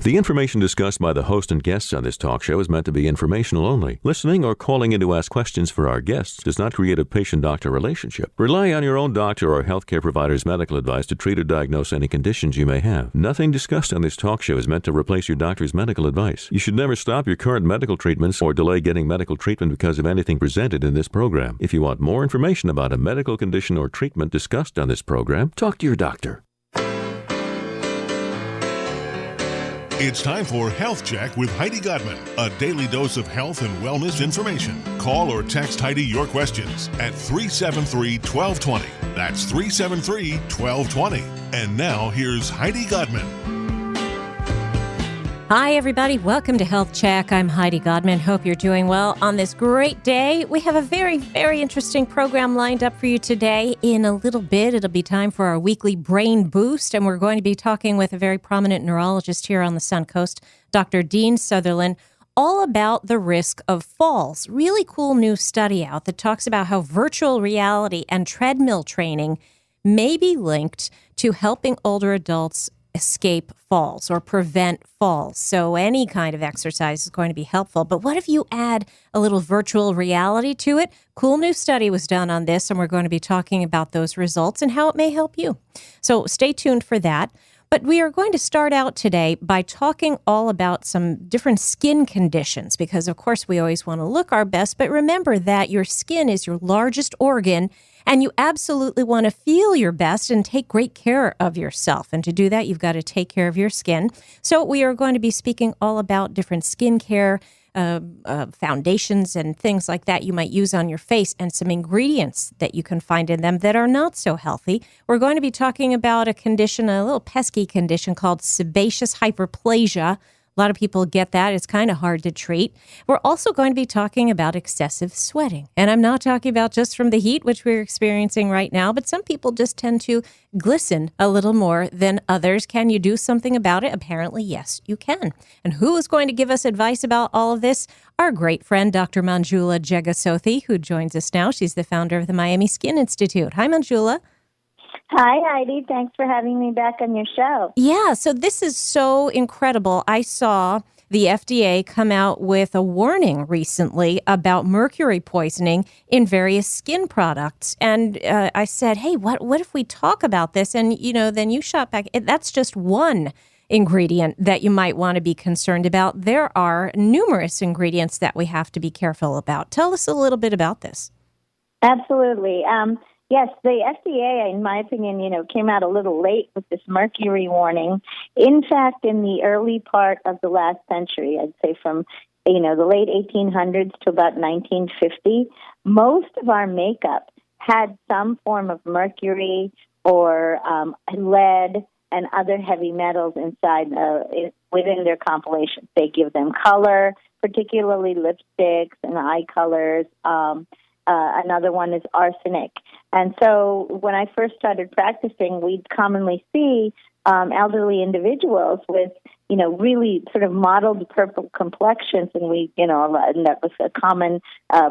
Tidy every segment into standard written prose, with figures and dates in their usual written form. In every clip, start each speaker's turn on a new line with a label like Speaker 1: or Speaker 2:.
Speaker 1: The information discussed by the host and guests on this talk show is meant to be informational only. Listening or calling in to ask questions for our guests does not create a patient-doctor relationship. Rely on your own doctor or healthcare provider's medical advice to treat or diagnose any conditions you may have. Nothing discussed on this talk show is meant to replace your doctor's medical advice. You should never stop your current medical treatments or delay getting medical treatment because of anything presented in this program. If you want more information about a medical condition or treatment discussed on this program, talk to your doctor.
Speaker 2: It's time for Health Check with Heidi Godman, a daily dose of health and wellness information. Call or text Heidi your questions at 373-1220. That's 373-1220. And now here's Heidi Godman.
Speaker 3: Hi, everybody. Welcome to Health Check. I'm Heidi Godman. Hope you're doing well on this great day. We have a very, very interesting program lined up for you today. In a little bit, it'll be time for our weekly brain boost, and we're going to be talking with a very prominent neurologist here on the Sun Coast, Dr. Dean Sutherland, all about the risk of falls. Really cool new study out that talks about how virtual reality and treadmill training may be linked to helping older adults escape falls or prevent falls. So any kind of exercise is going to be helpful. But what if you add a little virtual reality to it? Cool new study was done on this, and we're going to be talking about those results and how it may help you. So stay tuned for that. But we are going to start out today by talking all about some different skin conditions because, of course, we always want to look our best. But remember that your skin is your largest organ, and you absolutely want to feel your best and take great care of yourself. And to do that, you've got to take care of your skin. So we are going to be speaking all about different skincare foundations and things like that you might use on your face and some ingredients that you can find in them that are not so healthy. We're going to be talking about a condition, a little pesky condition called sebaceous hyperplasia. A lot of people get that. It's kind of hard to treat. We're also going to be talking about excessive sweating. And I'm not talking about just from the heat, which we're experiencing right now, but some people just tend to glisten a little more than others. Can you do something about it? Apparently, yes, you can. And who is going to give us advice about all of this? Our great friend, Dr. Manjula Jegasothy, who joins us now. She's the founder of the Miami Skin Institute. Hi, Manjula.
Speaker 4: Hi, Heidi. Thanks for having me back on your show.
Speaker 3: Yeah, so this is so incredible. I saw the FDA come out with a warning recently about mercury poisoning in various skin products. And I said, hey, what if we talk about this? And, then you shot back. That's just one ingredient that you might want to be concerned about. There are numerous ingredients that we have to be careful about. Tell us a little bit about this.
Speaker 4: Absolutely. Yes, the FDA, in my opinion, came out a little late with this mercury warning. In fact, in the early part of the last century, I'd say from, the late 1800s to about 1950, most of our makeup had some form of mercury or lead and other heavy metals inside within their composition. They give them color, particularly lipsticks and eye colors. Another one is arsenic. And so when I first started practicing, we'd commonly see elderly individuals with, really sort of mottled purple complexions. And and that was a common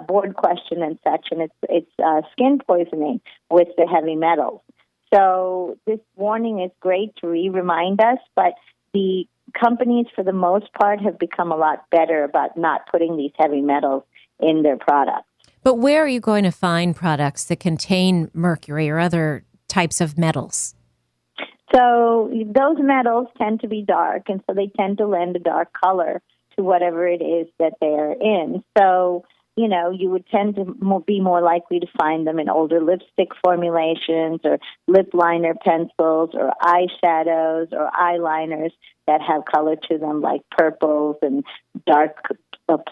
Speaker 4: board question and such. And it's skin poisoning with the heavy metals. So this warning is great to remind us, but the companies, for the most part, have become a lot better about not putting these heavy metals in their products.
Speaker 3: But where are you going to find products that contain mercury or other types of metals?
Speaker 4: So those metals tend to be dark, and so they tend to lend a dark color to whatever it is that they're in. So, you would tend to be more likely to find them in older lipstick formulations or lip liner pencils or eyeshadows or eyeliners that have color to them, like purples and dark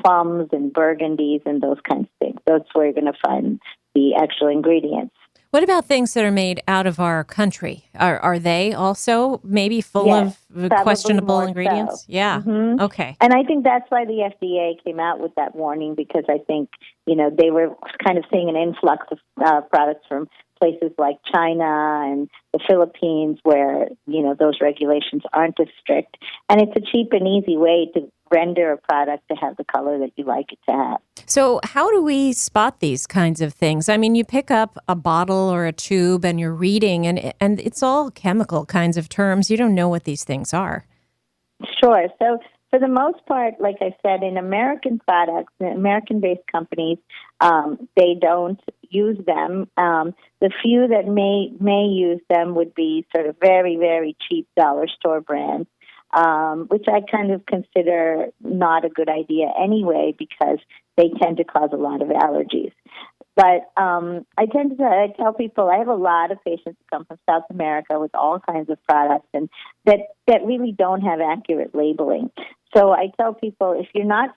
Speaker 4: plums and burgundies and those kinds of things. That's where you're going to find the actual ingredients.
Speaker 3: What about things that are made out of our country? Are they also maybe full of questionable ingredients?
Speaker 4: So.
Speaker 3: Yeah.
Speaker 4: Mm-hmm.
Speaker 3: Okay.
Speaker 4: And I think that's why the FDA came out with that warning, because I think, they were kind of seeing an influx of products from places like China and the Philippines where, those regulations aren't as strict. And it's a cheap and easy way to render a product to have the color that you like it to have.
Speaker 3: So how do we spot these kinds of things? I mean, you pick up a bottle or a tube and you're reading, and it's all chemical kinds of terms. You don't know what these things are.
Speaker 4: Sure. So for the most part, like I said, in American products, American-based companies, they don't use them. The few that may use them would be sort of very, very cheap dollar store brands, which I kind of consider not a good idea anyway because they tend to cause a lot of allergies. But I tell people, I have a lot of patients who come from South America with all kinds of products and that really don't have accurate labeling. So I tell people, if you're not,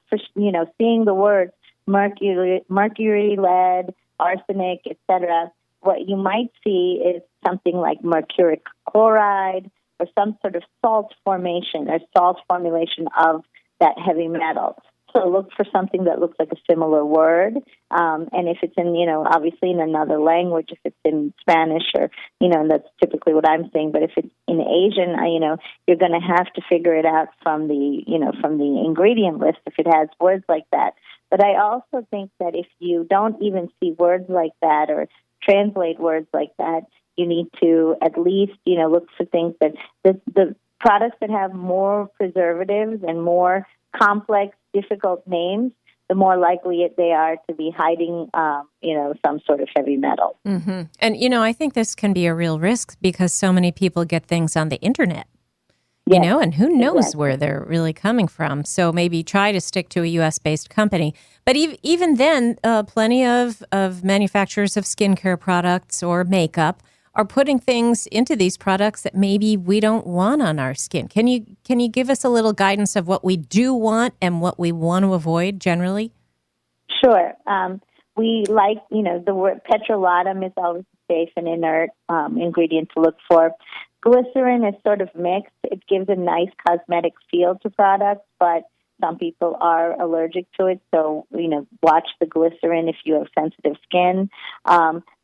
Speaker 4: seeing the words mercury, lead, arsenic, etc., what you might see is something like mercuric chloride or some sort of salt formation or salt formulation of that heavy metal. So look for something that looks like a similar word. And if it's in, obviously in another language, if it's in Spanish or, and that's typically what I'm saying. But if it's in Asian, you're going to have to figure it out from the ingredient list if it has words like that. But I also think that if you don't even see words like that or translate words like that, you need to at least, look for things that the products that have more preservatives and more complex, difficult names, the more likely they are to be hiding, some sort of heavy metal.
Speaker 3: Mm-hmm. And, I think this can be a real risk because so many people get things on the internet, and who knows where they're really coming from. So maybe try to stick to a U.S.-based company. But even then, plenty of manufacturers of skincare products or makeup are putting things into these products that maybe we don't want on our skin. Can you give us a little guidance of what we do want and what we want to avoid generally?
Speaker 4: Sure. We like, the word petrolatum is always a safe and inert ingredient to look for. Glycerin is sort of mixed. It gives a nice cosmetic feel to products, but some people are allergic to it, so, watch the glycerin if you have sensitive skin.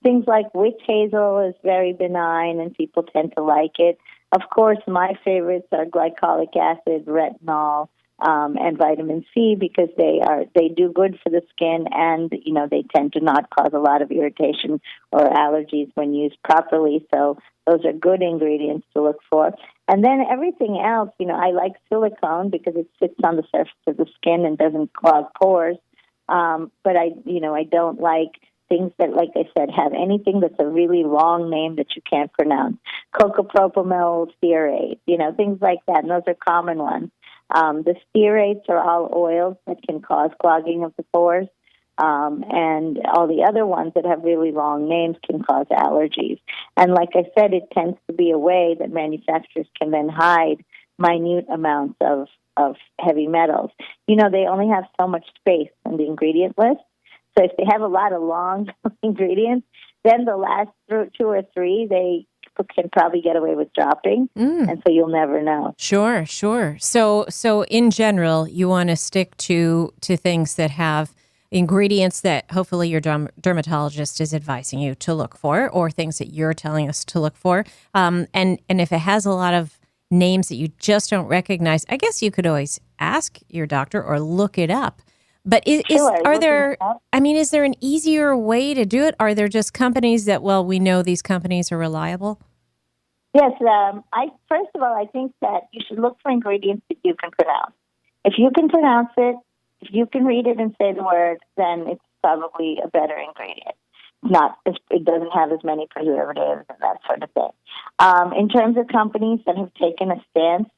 Speaker 4: Things like witch hazel is very benign, and people tend to like it. Of course, my favorites are glycolic acid, retinol, and vitamin C because they do good for the skin, and, they tend to not cause a lot of irritation or allergies when used properly. So those are good ingredients to look for. And then everything else, I like silicone because it sits on the surface of the skin and doesn't clog pores. But I don't like things that, like I said, have anything that's a really long name that you can't pronounce. Cocopropamyl stearate, things like that. And those are common ones. The stearates are all oils that can cause clogging of the pores. And all the other ones that have really long names can cause allergies. And like I said, it tends to be a way that manufacturers can then hide minute amounts of heavy metals. They only have so much space on the ingredient list. So if they have a lot of long ingredients, then the last 2 or 3, they can probably get away with dropping, and so you'll never know.
Speaker 3: Sure. So in general, you want to stick to things that have ingredients that hopefully your dermatologist is advising you to look for, or things that you're telling us to look for. And if it has a lot of names that you just don't recognize, I guess you could always ask your doctor or look it up. But is there an easier way to do it? Are there just companies that, we know these companies are reliable?
Speaker 4: Yes. First of all, I think that you should look for ingredients that you can pronounce. If you can pronounce it, if you can read it and say the word, then it's probably a better ingredient. It doesn't have as many preservatives and that sort of thing. In terms of companies that have taken a stance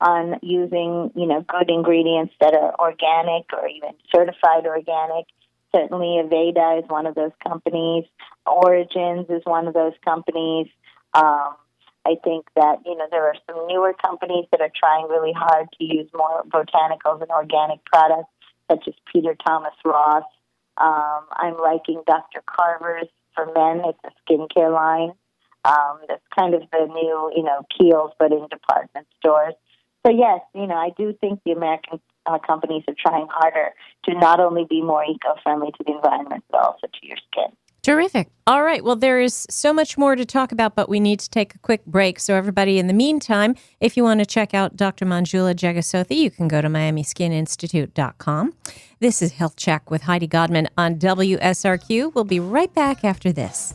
Speaker 4: on using, good ingredients that are organic or even certified organic, certainly Aveda is one of those companies. Origins is one of those companies. I think that, there are some newer companies that are trying really hard to use more botanicals and organic products, such as Peter Thomas Ross. I'm liking Dr. Carver's for men. It's a skincare line. That's kind of the new, Kiehl's, but in department stores. So, yes, I do think the American companies are trying harder to not only be more eco-friendly to the environment, but also to your skin.
Speaker 3: Terrific. All right. Well, there is so much more to talk about, but we need to take a quick break. So everybody, in the meantime, if you want to check out Dr. Manjula Jegasothy, you can go to MiamiSkinInstitute.com. This is Health Check with Heidi Godman on WSRQ. We'll be right back after this.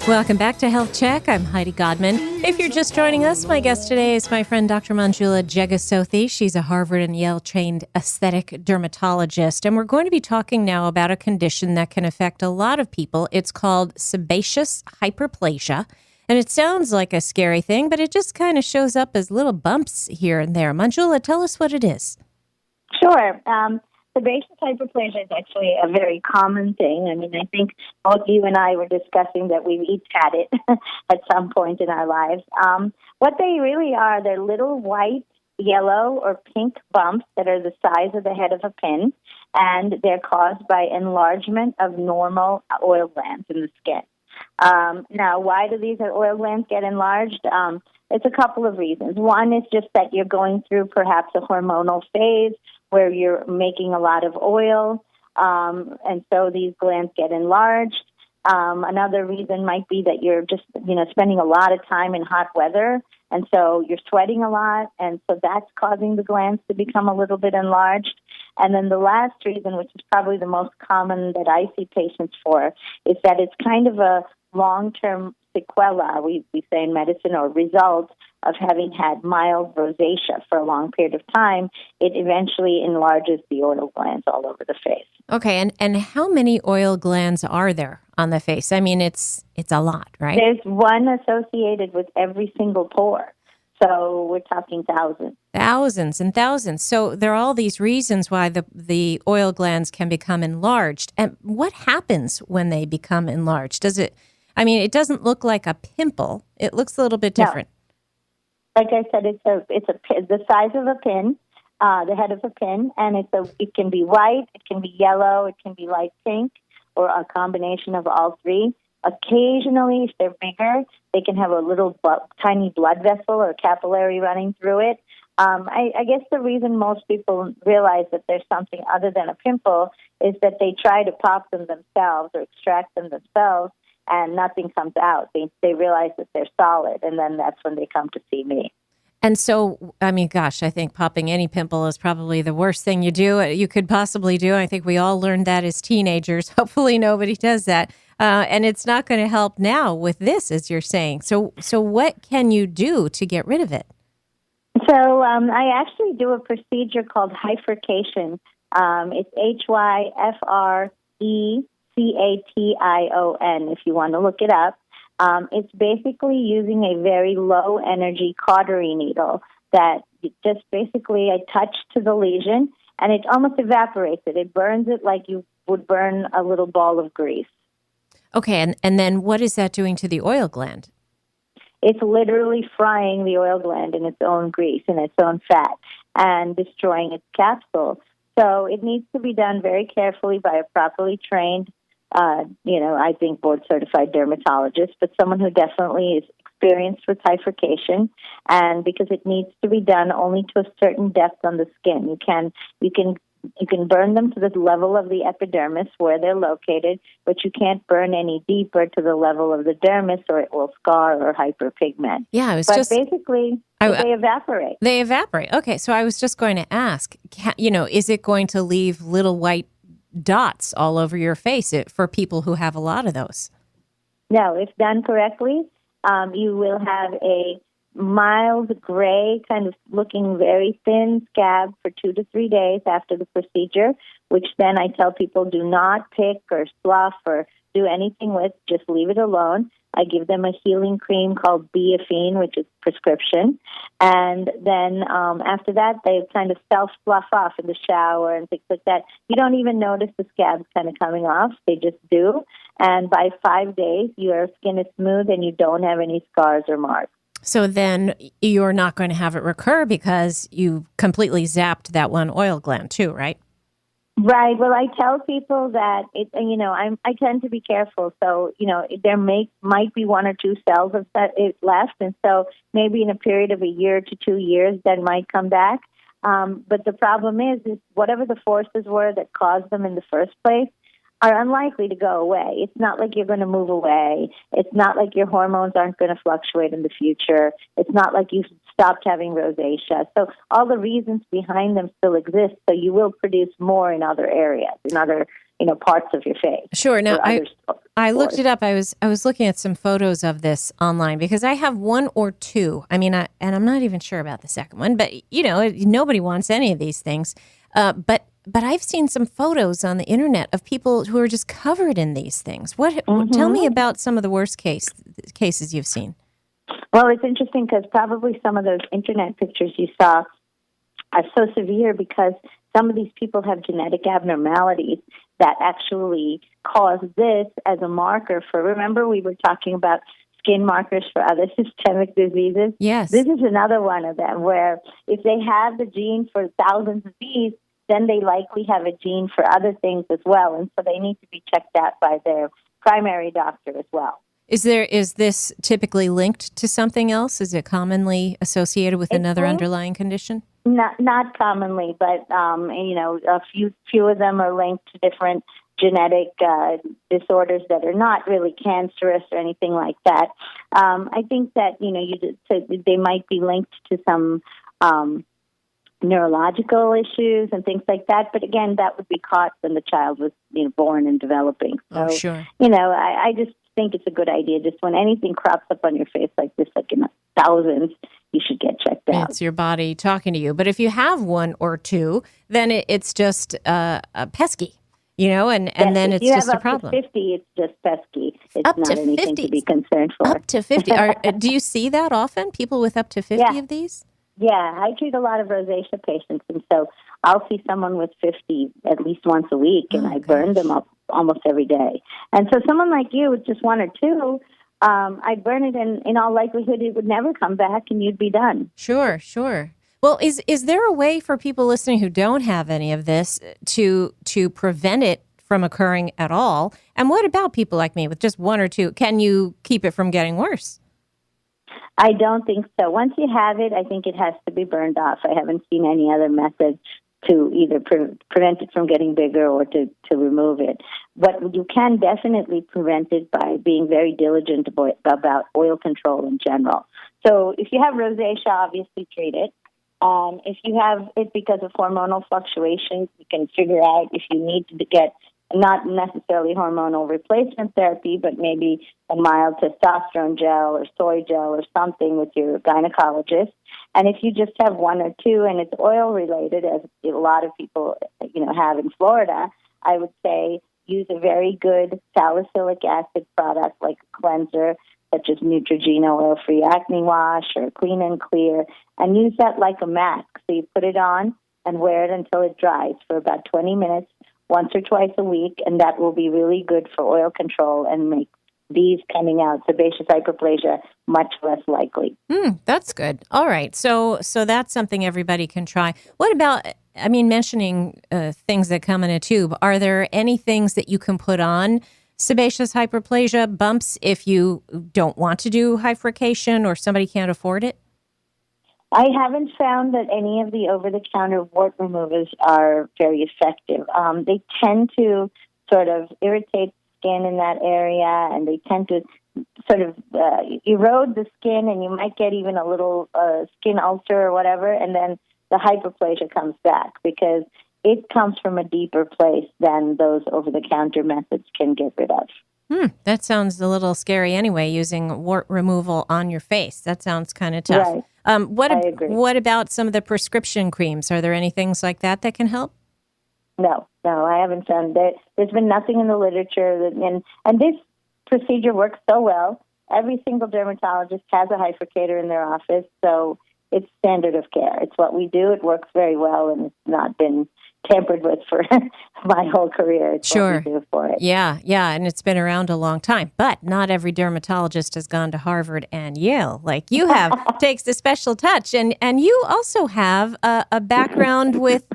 Speaker 3: Welcome back to Health Check. I'm Heidi Godman. If you're just joining us, my guest today is my friend Dr. Manjula Jegasothy. She's a Harvard and Yale-trained aesthetic dermatologist, and we're going to be talking now about a condition that can affect a lot of people. It's called sebaceous hyperplasia, and it sounds like a scary thing, but it just kind of shows up as little bumps here and there. Manjula, tell us what it is.
Speaker 4: Sure. Sebaceous hyperplasia is actually a very common thing. I mean, I think both you and I were discussing that we've each had it at some point in our lives. What they really are, they're little white, yellow, or pink bumps that are the size of the head of a pin, and they're caused by enlargement of normal oil glands in the skin. Now, why do these oil glands get enlarged? It's a couple of reasons. One is just that you're going through perhaps a hormonal phase where you're making a lot of oil, and so these glands get enlarged. Another reason might be that you're just, spending a lot of time in hot weather, and so you're sweating a lot, and so that's causing the glands to become a little bit enlarged. And then the last reason, which is probably the most common that I see patients for, is that it's kind of a long-term sequela, we say in medicine, or result of having had mild rosacea for a long period of time. It eventually enlarges the oil glands all over the face.
Speaker 3: Okay, and how many oil glands are there on the face? I mean, it's a lot, right?
Speaker 4: There's one associated with every single pore. So we're talking thousands.
Speaker 3: Thousands and thousands. So there are all these reasons why the oil glands can become enlarged. And what happens when they become enlarged? It doesn't look like a pimple. It looks a little bit different.
Speaker 4: No. Like I said, it's the size of a pin, the head of a pin, and it can be white, it can be yellow, it can be light pink, or a combination of all three. Occasionally, if they're bigger, they can have a little tiny blood vessel or capillary running through it. I guess the reason most people realize that there's something other than a pimple is that they try to pop them themselves or extract them themselves, and nothing comes out. They realize that they're solid, and then that's when they come to see me.
Speaker 3: And so, I think popping any pimple is probably the worst thing you could possibly do. I think we all learned that as teenagers. Hopefully nobody does that. And it's not going to help now with this, as you're saying. So what can you do to get rid of it?
Speaker 4: So I actually do a procedure called hypercation. It's HYFRECATION, if you want to look it up. It's basically using a very low-energy cautery needle that just basically I touch to the lesion, and it almost evaporates it. It burns it like you would burn a little ball of grease.
Speaker 3: Okay, and then what is that doing to the oil gland?
Speaker 4: It's literally frying the oil gland in its own grease and its own fat and destroying its capsule. So it needs to be done very carefully by a properly trained, I think board-certified dermatologist, but someone who definitely is experienced with hypercation, and because it needs to be done only to a certain depth on the skin. You can burn them to the level of the epidermis where they're located, but you can't burn any deeper to the level of the dermis, or it will scar or hyperpigment.
Speaker 3: Yeah,
Speaker 4: basically they evaporate.
Speaker 3: They evaporate. Okay, so I was just going to ask, is it going to leave little white dots all over your face for people who have a lot of those?
Speaker 4: No, if done correctly, you will have a mild gray, kind of looking very thin scab for 2 to 3 days after the procedure, which then I tell people do not pick or slough or do anything with, just leave it alone. I give them a healing cream called Biafine, which is prescription. And then after that, they kind of self-fluff off in the shower and things like that. You don't even notice the scabs kind of coming off. They just do. And by 5 days, your skin is smooth and you don't have any scars or marks.
Speaker 3: So then you're not going to have it recur because you completely zapped that one oil gland too, right?
Speaker 4: Right. Well, I tell people that I tend to be careful. So, there might be 1 or 2 cells of it left. And so maybe in a period of a year to 2 years, that might come back. But the problem is whatever the forces were that caused them in the first place are unlikely to go away. It's not like you're going to move away. It's not like your hormones aren't going to fluctuate in the future. It's not like you've stopped having rosacea. So all the reasons behind them still exist, so you will produce more in other areas, in other parts of your face.
Speaker 3: Sure. Now, I looked
Speaker 4: stores.
Speaker 3: it up. I was looking at some photos of this online because I have one or two. I mean, and I'm not even sure about the second one, but nobody wants any of these things. But I've seen some photos on the internet of people who are just covered in these things. Tell me about some of the worst cases you've seen.
Speaker 4: Well, it's interesting because probably some of those internet pictures you saw are so severe because some of these people have genetic abnormalities that actually cause this as a marker for, remember we were talking about skin markers for other systemic diseases?
Speaker 3: Yes.
Speaker 4: This is another one of them where if they have the gene for thousands of these, then they likely have a gene for other things as well. And so they need to be checked out by their primary doctor as well.
Speaker 3: Is this typically linked to something else? Is it commonly associated with another underlying condition?
Speaker 4: Not commonly, but a few of them are linked to different genetic disorders that are not really cancerous or anything like that. I think that they might be linked to some neurological issues and things like that. But again, that would be caught when the child was born and developing. So,
Speaker 3: sure.
Speaker 4: I just think it's a good idea. Just when anything crops up on your face like this, like in thousands, you should get checked out.
Speaker 3: It's your body talking to you. But if you have one or two, then it's just pesky, and then it's just a problem.
Speaker 4: Up to 50, it's just pesky. It's
Speaker 3: up
Speaker 4: not
Speaker 3: to
Speaker 4: anything
Speaker 3: 50.
Speaker 4: to be concerned for.
Speaker 3: Up to 50. Do you see that often? People with up to 50 of these?
Speaker 4: Yeah, I treat a lot of rosacea patients, and so I'll see someone with 50 at least once a week, and I burn them up almost every day. And so someone like you with just one or two, I'd burn it, and in all likelihood, it would never come back, and you'd be done.
Speaker 3: Sure. Well, is there a way for people listening who don't have any of this to prevent it from occurring at all? And what about people like me with just one or two? Can you keep it from getting worse?
Speaker 4: I don't think so. Once you have it, I think it has to be burned off. I haven't seen any other method to either prevent it from getting bigger or to remove it. But you can definitely prevent it by being very diligent about oil control in general. So if you have rosacea, obviously treat it. If you have it because of hormonal fluctuations, you can figure out if you need to get not necessarily hormonal replacement therapy, but maybe a mild testosterone gel or soy gel or something with your gynecologist. And if you just have one or two and it's oil related, as a lot of people have in Florida, I would say use a very good salicylic acid product like a cleanser, such as Neutrogena oil-free acne wash or Clean and Clear, and use that like a mask. So you put it on and wear it until it dries for about 20 minutes, once or twice a week, and that will be really good for oil control and make these coming out, sebaceous hyperplasia, much less likely.
Speaker 3: That's good. All right. So that's something everybody can try. What about, mentioning things that come in a tube, are there any things that you can put on sebaceous hyperplasia bumps if you don't want to do hyfrication or somebody can't afford it?
Speaker 4: I haven't found that any of the over-the-counter wart removers are very effective. They tend to sort of irritate skin in that area, and they tend to sort of erode the skin, and you might get even a little skin ulcer or whatever, and then the hyperplasia comes back because it comes from a deeper place than those over-the-counter methods can get rid of.
Speaker 3: That sounds a little scary anyway, using wart removal on your face. That sounds kind of tough.
Speaker 4: Right.
Speaker 3: I agree. What about some of the prescription creams? Are there any things like that can help?
Speaker 4: No, I haven't found that. There's been nothing in the literature, and this procedure works so well. Every single dermatologist has a hyfricator in their office, so it's standard of care. It's what we do. It works very well, and it's not been tampered with for my whole career. It's
Speaker 3: sure.
Speaker 4: What we do for it.
Speaker 3: Yeah, and it's been around a long time. But not every dermatologist has gone to Harvard and Yale like you have. Takes the special touch, and you also have a background with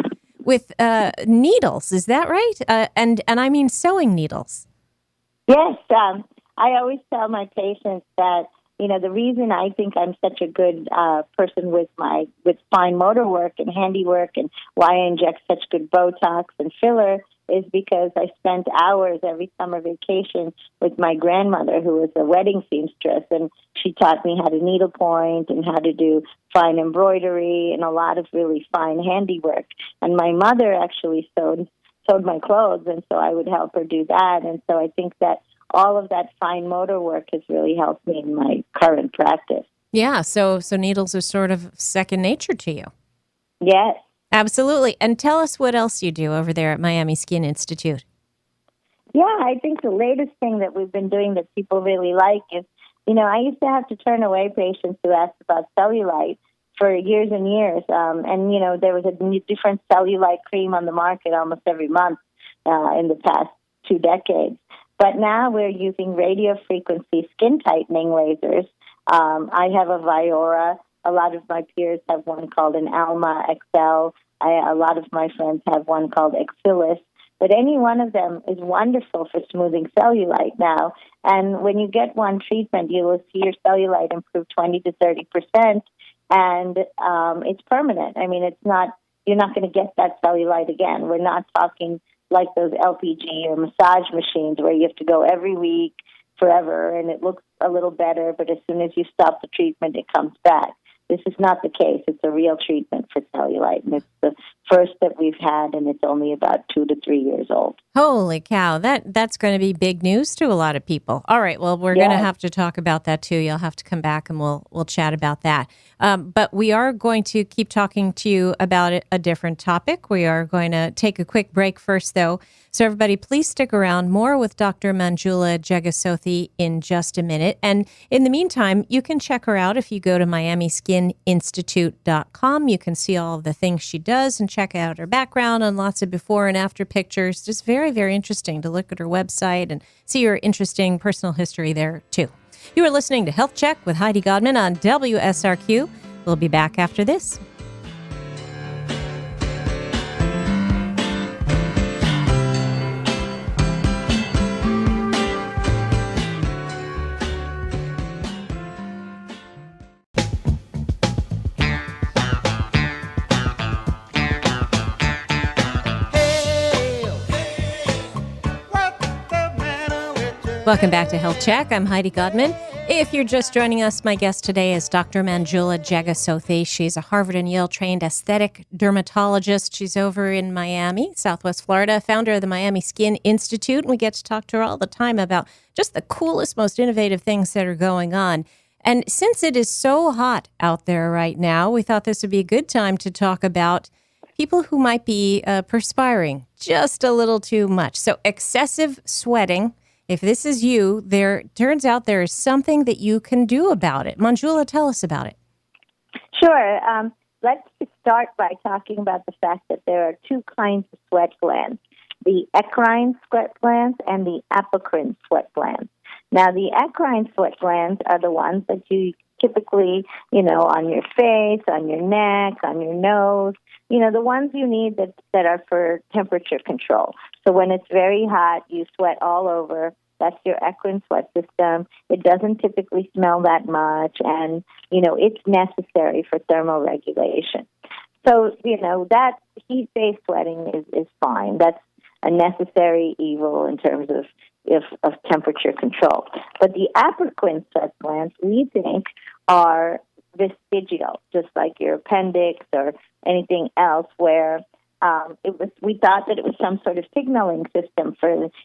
Speaker 3: needles. Is that right? And I mean sewing needles.
Speaker 4: Yes, I always tell my patients that the reason I think I'm such a good person with fine motor work and handiwork, and why I inject such good Botox and filler, is because I spent hours every summer vacation with my grandmother, who was a wedding seamstress, and she taught me how to needlepoint and how to do fine embroidery and a lot of really fine handiwork. And my mother actually sewed sewed my clothes, and so I would help her do that. And so I think that all of that fine motor work has really helped me in my current practice.
Speaker 3: Yeah, so needles are sort of second nature to you.
Speaker 4: Yes.
Speaker 3: Absolutely. And tell us what else you do over there at Miami Skin Institute.
Speaker 4: Yeah, I think the latest thing that we've been doing that people really like is, I used to have to turn away patients who asked about cellulite for years and years. There was a different cellulite cream on the market almost every month in the past 2 decades. But now we're using radio frequency skin tightening lasers. I have a Viora. A lot of my peers have one called an Alma XL. A lot of my friends have one called Exilis. But any one of them is wonderful for smoothing cellulite now. And when you get one treatment, you will see your cellulite improve 20 to 30%, and it's permanent. I mean, you're not going to get that cellulite again. We're not talking like those LPG or massage machines where you have to go every week forever, and it looks a little better, but as soon as you stop the treatment, it comes back. This is not the case. It's a real treatment for cellulite, and it's the first that we've had, and it's only about 2 to 3 years old.
Speaker 3: Holy cow, that's going to be big news to a lot of people. All right, well, we're going to have to talk about that too. You'll have to come back and we'll chat about that. But we are going to keep talking to you about a different topic. We are going to take a quick break first, though. So everybody, please stick around. More with Dr. Manjula Jegasothy in just a minute. And in the meantime, you can check her out if you go to MiamiSkinInstitute.com. You can see all of the things she does and check out her background and lots of before and after pictures. Just very, very interesting to look at her website and see her interesting personal history there, too. You are listening to Health Check with Heidi Godman on WSRQ. We'll be back after this. Welcome back to Health Check. I'm Heidi Godman. If you're just joining us, my guest today is Dr. Manjula Jegasothy. She's a Harvard and Yale trained aesthetic dermatologist. She's over in Miami, Southwest Florida, founder of the Miami Skin Institute. And we get to talk to her all the time about just the coolest, most innovative things that are going on. And since it is so hot out there right now, we thought this would be a good time to talk about people who might be perspiring just a little too much. So excessive sweating. If this is you, turns out there is something that you can do about it. Manjula, tell us about it.
Speaker 4: Sure. Let's start by talking about the fact that there are 2 kinds of sweat glands, the eccrine sweat glands and the apocrine sweat glands. Now, the eccrine sweat glands are the ones that you typically, on your face, on your neck, on your nose, the ones you need that are for temperature control. So when it's very hot, you sweat all over. That's your eccrine sweat system. It doesn't typically smell that much, and, it's necessary for thermal regulation. So, that heat-based sweating is fine. That's a necessary evil in terms of temperature control. But the apocrine sweat glands, we think, are vestigial, just like your appendix or anything else, where we thought that it was some sort of signaling system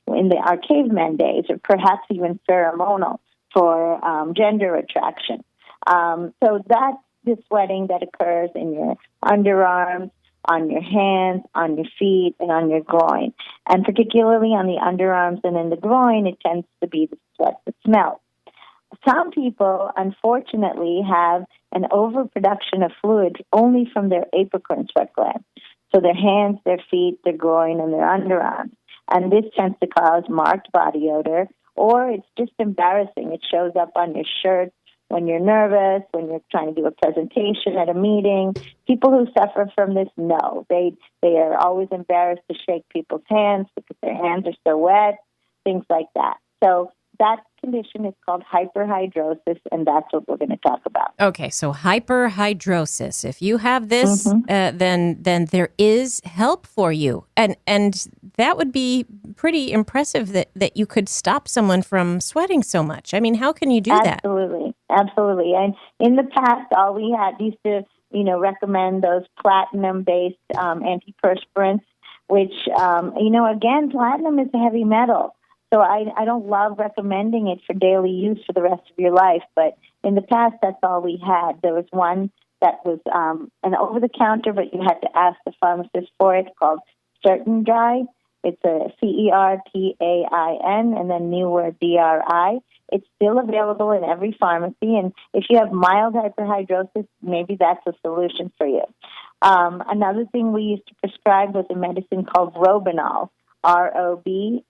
Speaker 4: in our caveman days, or perhaps even pheromonal for gender attraction. So that's the sweating that occurs in your underarms, on your hands, on your feet, and on your groin. And particularly on the underarms and in the groin, it tends to be the sweat that smells. Some people, unfortunately, have an overproduction of fluid only from their apocrine sweat glands. So their hands, their feet, their groin, and their underarms. And this tends to cause marked body odor, or it's just embarrassing. It shows up on your shirt when you're nervous, when you're trying to do a presentation at a meeting. People who suffer from this know. They are always embarrassed to shake people's hands because their hands are so wet, things like that. So that condition is called hyperhidrosis, and that's what we're going to talk about.
Speaker 3: Okay, so hyperhidrosis. If you have this, then there is help for you, and that would be pretty impressive that you could stop someone from sweating so much. I mean, how can you do that?
Speaker 4: Absolutely. And in the past, all we had used to, recommend those platinum-based antiperspirants. which, again, platinum is a heavy metal. So I don't love recommending it for daily use for the rest of your life. But in the past, that's all we had. There was one that was an over-the-counter, but you had to ask the pharmacist for it, called Certain Dry. It's a CERTAIN, and then new word DRI. It's still available in every pharmacy, and if you have mild hyperhidrosis, maybe that's a solution for you. Another thing we used to prescribe was a medicine called Robinol, ROBINUL.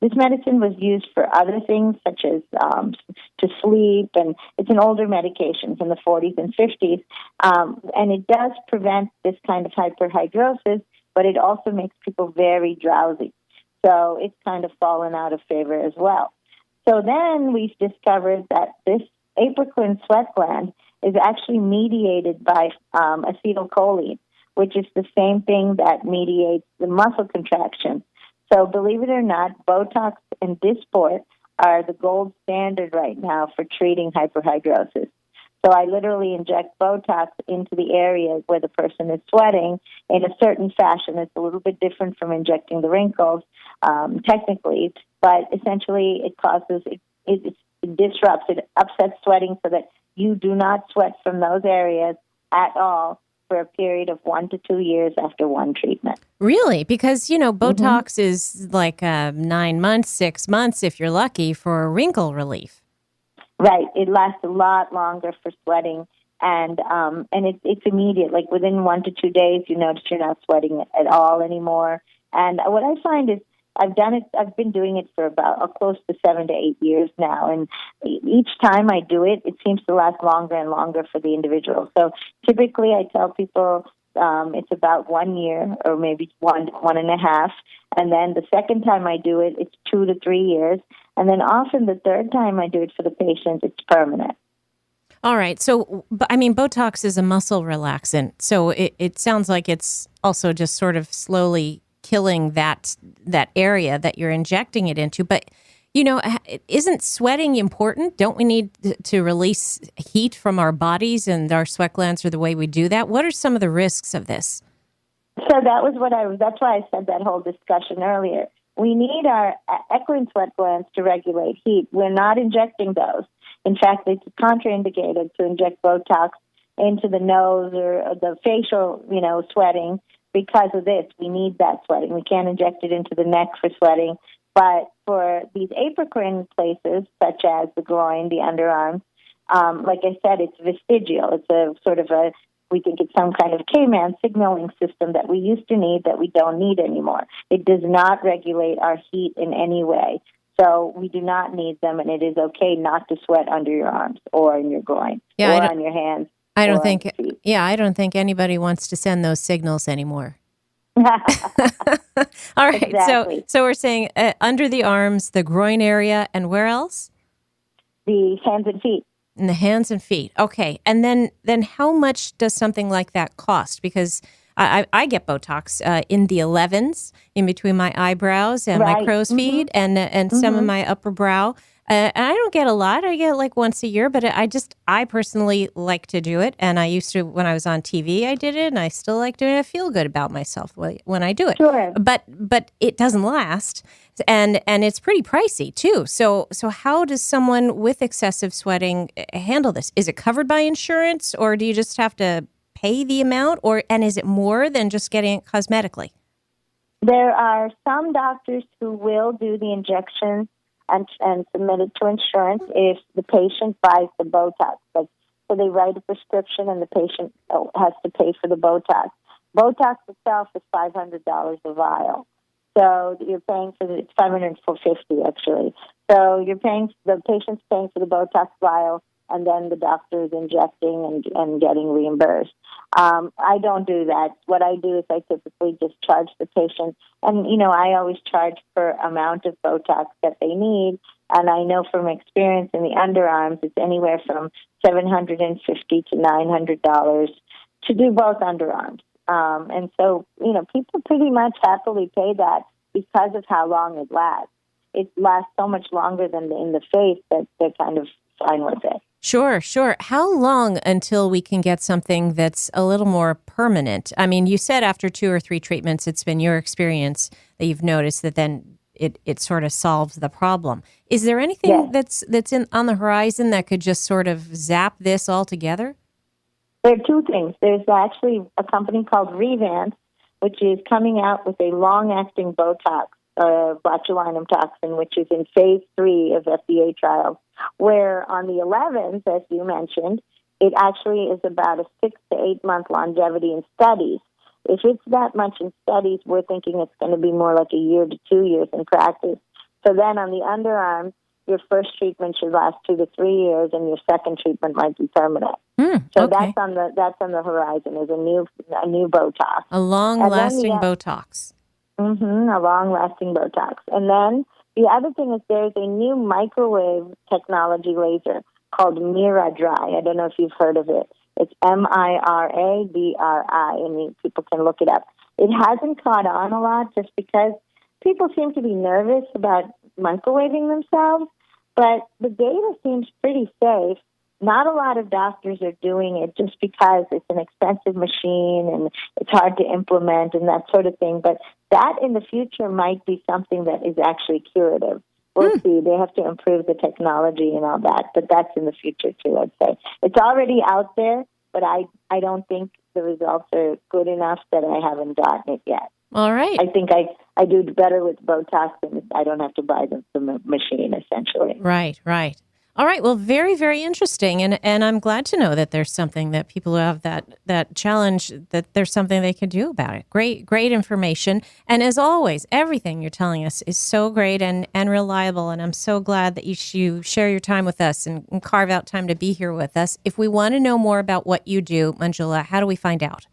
Speaker 4: This medicine was used for other things, such as to sleep, and it's an older medication from the 40s and 50s, and it does prevent this kind of hyperhidrosis, but it also makes people very drowsy. So it's kind of fallen out of favor as well. So then we discovered that this apocrine sweat gland is actually mediated by acetylcholine, which is the same thing that mediates the muscle contraction. So believe it or not, Botox and Dysport are the gold standard right now for treating hyperhidrosis. So I literally inject Botox into the areas where the person is sweating in a certain fashion. It's a little bit different from injecting the wrinkles, technically, but essentially it causes, it disrupts, it upsets sweating so that you do not sweat from those areas at all for a period of 1 to 2 years after one treatment.
Speaker 3: Really? Because, Botox is like 9 months, 6 months, if you're lucky, for wrinkle relief.
Speaker 4: Right. It lasts a lot longer for sweating, and it's immediate. Like within 1 to 2 days, you notice you're not sweating at all anymore. And what I find is I've been doing it for about close to 7 to 8 years now, and each time I do it, it seems to last longer and longer for the individual. So typically I tell people it's about 1 year or maybe one and a half, and then the second time I do it, it's 2 to 3 years, and then often the third time I do it for the patient, it's permanent.
Speaker 3: All right. So, Botox is a muscle relaxant, so it sounds like it's also just sort of slowly killing that area that you're injecting it into. But, isn't sweating important? Don't we need to release heat from our bodies, and our sweat glands are the way we do that? What are some of the risks of this?
Speaker 4: So that's why I said that whole discussion earlier. We need our eccrine sweat glands to regulate heat. We're not injecting those. In fact, it's contraindicated to inject Botox into the nose or the facial, sweating because of this. We need that sweating. We can't inject it into the neck for sweating. But for these apocrine places, such as the groin, the underarms, like I said, it's vestigial. It's a sort of we think it's some kind of K-man signaling system that we used to need that we don't need anymore. It does not regulate our heat in any way. So we do not need them, and it is okay not to sweat under your arms or in your groin or on your hands.
Speaker 3: I don't think anybody wants to send those signals anymore. All right.
Speaker 4: Exactly.
Speaker 3: So we're saying under the arms, the groin area, and where else?
Speaker 4: The hands and feet.
Speaker 3: In the hands and feet. Okay. And then how much does something like that cost? Because I get Botox in the 11s, in between my eyebrows and my crow's feet and some of my upper brow. And I don't get a lot. I get like once a year, but I personally like to do it. And I used to, when I was on TV, I did it, and I still like doing it. I feel good about myself when I do it.
Speaker 4: Sure.
Speaker 3: But it doesn't last, and it's pretty pricey too. So how does someone with excessive sweating handle this? Is it covered by insurance, or do you just have to pay the amount, and is it more than just getting it cosmetically?
Speaker 4: There are some doctors who will do the injections and submit it to insurance if the patient buys the Botox. So they write a prescription, and the patient has to pay for the Botox. Botox itself is $500 a vial. So you're paying for it's $550 actually. So the patient's paying for the Botox vial, and then the doctor is injecting and getting reimbursed. I don't do that. What I do is I typically just charge the patient, and I always charge per amount of Botox that they need. And I know from experience in the underarms, it's anywhere from $750 to $900 to do both underarms. And so people pretty much happily pay that because of how long it lasts. It lasts so much longer than in the face that they're kind of fine with it.
Speaker 3: Sure. How long until we can get something that's a little more permanent? I mean, you said after 2 or 3 treatments, it's been your experience that you've noticed that then it sort of solves the problem. Is there anything that's on the horizon that could just sort of zap this altogether?
Speaker 4: There are 2 things. There's actually a company called Revance, which is coming out with a long-acting Botox, botulinum toxin, which is in phase 3 of FDA trials, where on the 11th, as you mentioned, it actually is about a 6 to 8 month longevity in studies. If it's that much in studies, we're thinking it's going to be more like a year to 2 years in practice. So then on the underarm, your first treatment should last 2 to 3 years, and your second treatment might be permanent. So
Speaker 3: okay.
Speaker 4: that's on the horizon. Is a new Botox,
Speaker 3: a long-lasting Botox.
Speaker 4: A long-lasting Botox. And then the other thing is there's a new microwave technology laser called MiraDry. I don't know if you've heard of it. It's MIRADRI, and people can look it up. It hasn't caught on a lot just because people seem to be nervous about microwaving themselves, but the data seems pretty safe. Not a lot of doctors are doing it just because it's an expensive machine and it's hard to implement and that sort of thing. But that in the future might be something that is actually curative. We'll see. They have to improve the technology and all that, but that's in the future too, I'd say. It's already out there, but I don't think the results are good enough that I haven't gotten it yet.
Speaker 3: All right.
Speaker 4: I think I do better with Botox and I don't have to buy the machine, essentially.
Speaker 3: Right. All right. Well, very, very interesting. And I'm glad to know that there's something that people who have that challenge, that there's something they can do about it. Great information. And as always, everything you're telling us is so great and reliable. And I'm so glad that you share your time with us and carve out time to be here with us. If we want to know more about what you do, Manjula, how do we find out?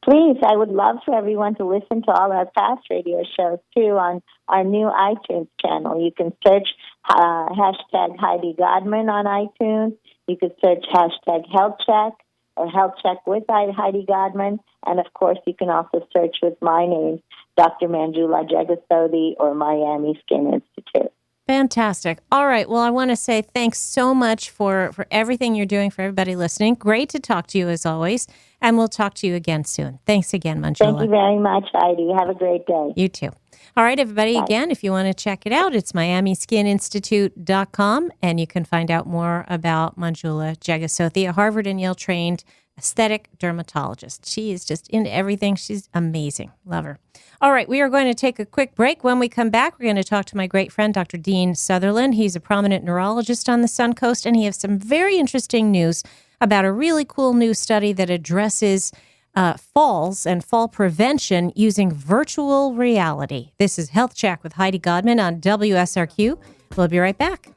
Speaker 4: Please, I would love for everyone to listen to all our past radio shows, too, on our new iTunes channel. You can search hashtag Heidi Godman on iTunes. You can search hashtag Health Check or Health Check with Heidi Godman. And, of course, you can also search with my name, Dr. Manjula Jegasothy or Miami Skin Institute.
Speaker 3: Fantastic. All right. Well, I want to say thanks so much for everything you're doing for everybody listening. Great to talk to you as always. And we'll talk to you again soon. Thanks again, Manjula.
Speaker 4: Thank you very much, Heidi. Have a great day.
Speaker 3: You too. All right, everybody. Bye. Again, if you want to check it out, it's miamiskininstitute.com. And you can find out more about Manjula Jegasothy, a Harvard and Yale trained aesthetic dermatologist. She is just into everything. She's amazing. Love her. All right, we are going to take a quick break. When we come back, we're going to talk to my great friend, Dr. Dean Sutherland. He's a prominent neurologist on the Suncoast, and he has some very interesting news about a really cool new study that addresses falls and fall prevention using virtual reality. This is Health Check with Heidi Godman on WSRQ. We'll be right back.